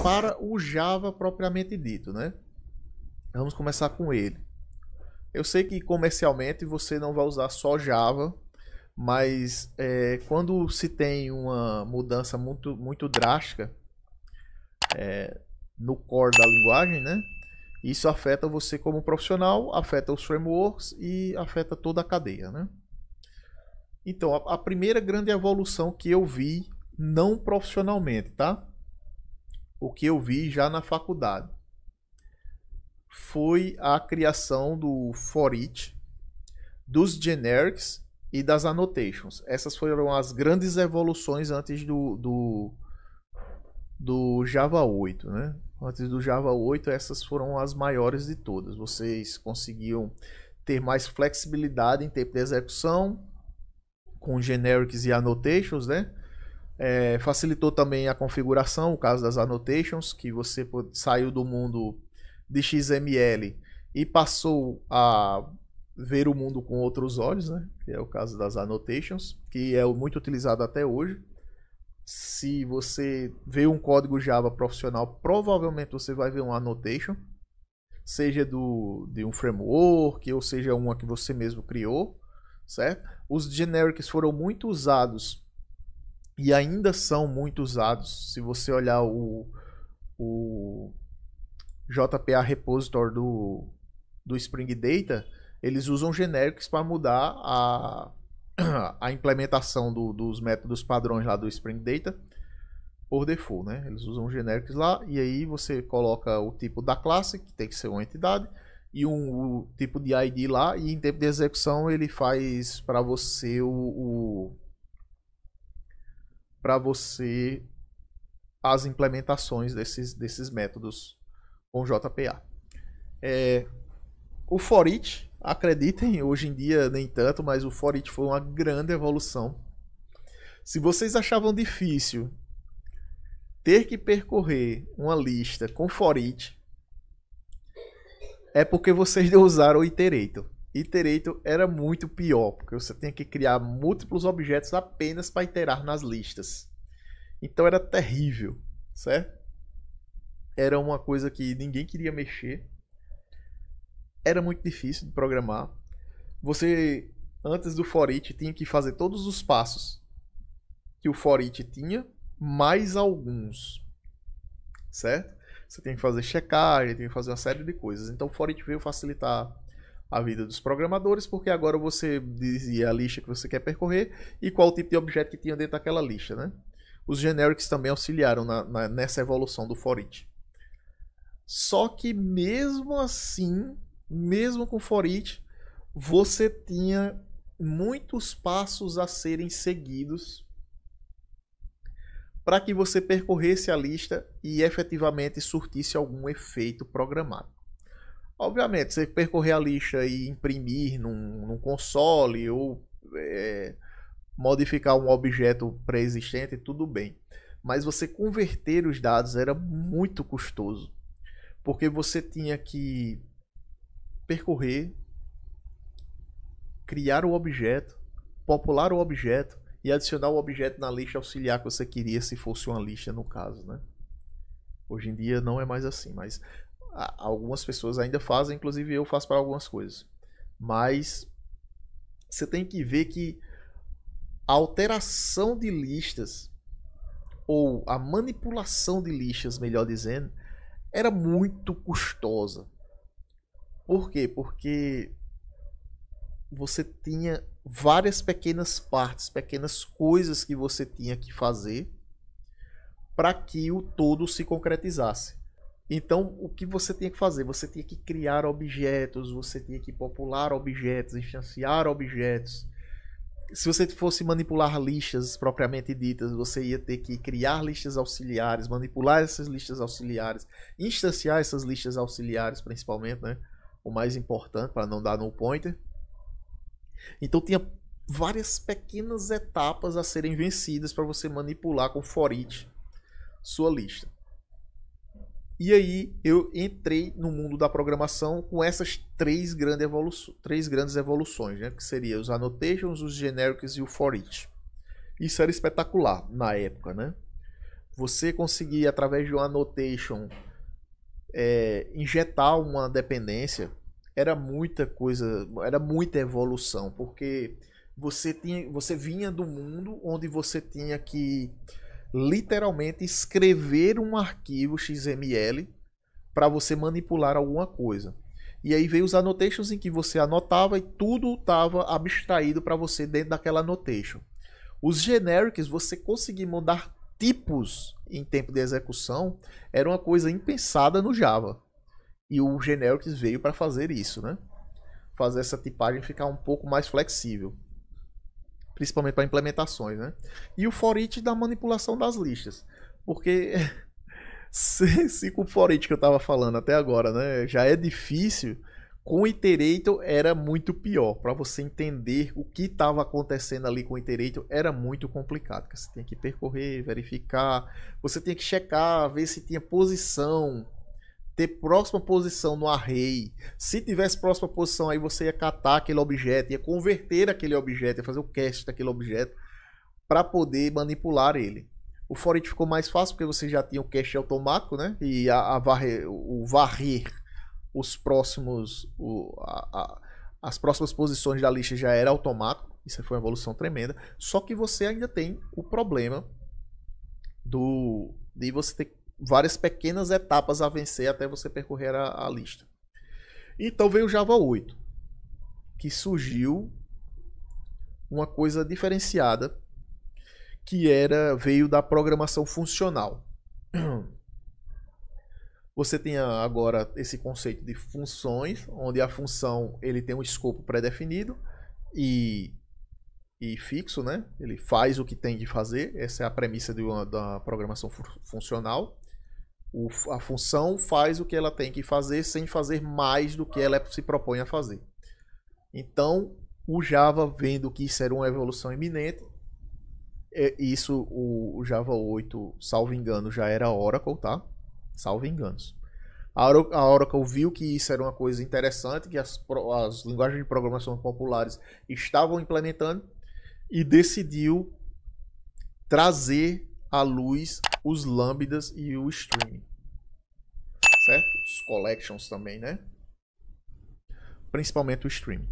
para o Java propriamente dito, né? Vamos começar com ele. Eu sei que comercialmente você não vai usar só Java, mas quando se tem uma mudança muito drástica no core da linguagem, né? Isso afeta você como profissional, afeta os frameworks e afeta toda a cadeia, né? Então, a primeira grande evolução que eu vi, não profissionalmente, tá? O que eu vi já na faculdade foi a criação do for each, dos generics e das annotations. Essas foram as grandes evoluções antes do Java 8, né? Antes do Java 8, essas foram as maiores de todas. Vocês conseguiam ter mais flexibilidade em tempo de execução com generics e annotations, né? Facilitou também a configuração, o caso das annotations, que você saiu do mundo de XML e passou a ver o mundo com outros olhos, né? Que é o caso das annotations, que é muito utilizado até hoje. Se você vê um código Java profissional, provavelmente você vai ver uma annotation, seja de um framework, ou seja uma que você mesmo criou, certo? Os generics foram muito usados e ainda são muito usados. Se você olhar o JPA Repository do Spring Data, eles usam generics para mudar a implementação dos métodos padrões lá do Spring Data por default, né? Eles usam generics lá e aí você coloca o tipo da classe, que tem que ser uma entidade, e o tipo de ID lá, e em tempo de execução ele faz para você as implementações desses métodos com JPA. O for each, acreditem, hoje em dia nem tanto, mas o for each foi uma grande evolução. Se vocês achavam difícil ter que percorrer uma lista com for each, é porque vocês não usaram o Iterator. Iterator era muito pior, porque você tinha que criar múltiplos objetos apenas para iterar nas listas. Então era terrível, certo? Era uma coisa que ninguém queria mexer. Era muito difícil de programar. Você, antes do for each, tinha que fazer todos os passos que o for each tinha, mais alguns, certo? Você tem que fazer checagem, tem que fazer uma série de coisas. Então o for each veio facilitar a vida dos programadores, porque agora você dizia a lista que você quer percorrer e qual o tipo de objeto que tinha dentro daquela lista, né? Os generics também auxiliaram nessa evolução do for each. Só que mesmo assim, mesmo com for each, você tinha muitos passos a serem seguidos para que você percorresse a lista e efetivamente surtisse algum efeito programado. Obviamente, você percorrer a lista e imprimir num console ou modificar um objeto pré-existente, tudo bem. Mas você converter os dados era muito custoso, porque você tinha que percorrer, criar o objeto, popular o objeto e adicionar o objeto na lista auxiliar que você queria, se fosse uma lista no caso, né? Hoje em dia não é mais assim, mas algumas pessoas ainda fazem, inclusive eu faço para algumas coisas. Mas você tem que ver que a alteração de listas, ou a manipulação de listas, melhor dizendo, era muito custosa. Por quê? Porque você tinha várias pequenas partes, pequenas coisas que você tinha que fazer para que o todo se concretizasse. Então, o que você tinha que fazer? Você tinha que criar objetos, você tinha que popular objetos, instanciar objetos. Se você fosse manipular listas propriamente ditas, você ia ter que criar listas auxiliares, manipular essas listas auxiliares, instanciar essas listas auxiliares, principalmente, né? O mais importante, para não dar null pointer. Então tinha várias pequenas etapas a serem vencidas para você manipular com for each sua lista. E aí eu entrei no mundo da programação com essas três grandes evoluções, né? Que seriam os annotations, os generics e o for each. Isso era espetacular na época, né? você conseguir, através de uma annotation, injetar uma dependência, era muita coisa, era muita evolução, porque você vinha do mundo onde você tinha que literalmente escrever um arquivo XML para você manipular alguma coisa. E aí veio os annotations em que você anotava e tudo estava abstraído para você dentro daquela annotation. Os generics, você conseguir mudar tipos em tempo de execução, era uma coisa impensada no Java. E o generics veio para fazer isso, né? Fazer essa tipagem ficar um pouco mais flexível. Principalmente para implementações, né? E o for each da manipulação das listas. Porque se com o for each que eu estava falando até agora, né, já é difícil, com o iterator era muito pior. Para você entender o que estava acontecendo ali com o iterator era muito complicado. Porque você tinha que percorrer, verificar, você tinha que checar, ver se tinha posição, ter próxima posição no array. Se tivesse próxima posição, aí você ia catar aquele objeto, ia converter aquele objeto, ia fazer o cast daquele objeto para poder manipular ele. O for each ficou mais fácil porque você já tinha o cache automático, né? E o varrer os próximos, as próximas posições da lista já era automático. Isso foi uma evolução tremenda. Só que você ainda tem o problema de você ter várias pequenas etapas a vencer até você percorrer a lista. Então veio o Java 8, que surgiu uma coisa diferenciada, que veio da programação funcional. Você tem agora esse conceito de funções, onde a função ele tem um escopo pré-definido e fixo, né? Ele faz o que tem de fazer. Essa é a premissa da programação funcional. A função faz o que ela tem que fazer sem fazer mais do que ela se propõe a fazer. Então, o Java, vendo que isso era uma evolução iminente, o Java 8, salvo engano, já era Oracle, tá? Salvo enganos. A Oracle viu que isso era uma coisa interessante, que as linguagens de programação populares estavam implementando, e decidiu trazer à luz os lambdas e o streaming, certo? Os collections também, né? Principalmente o streaming.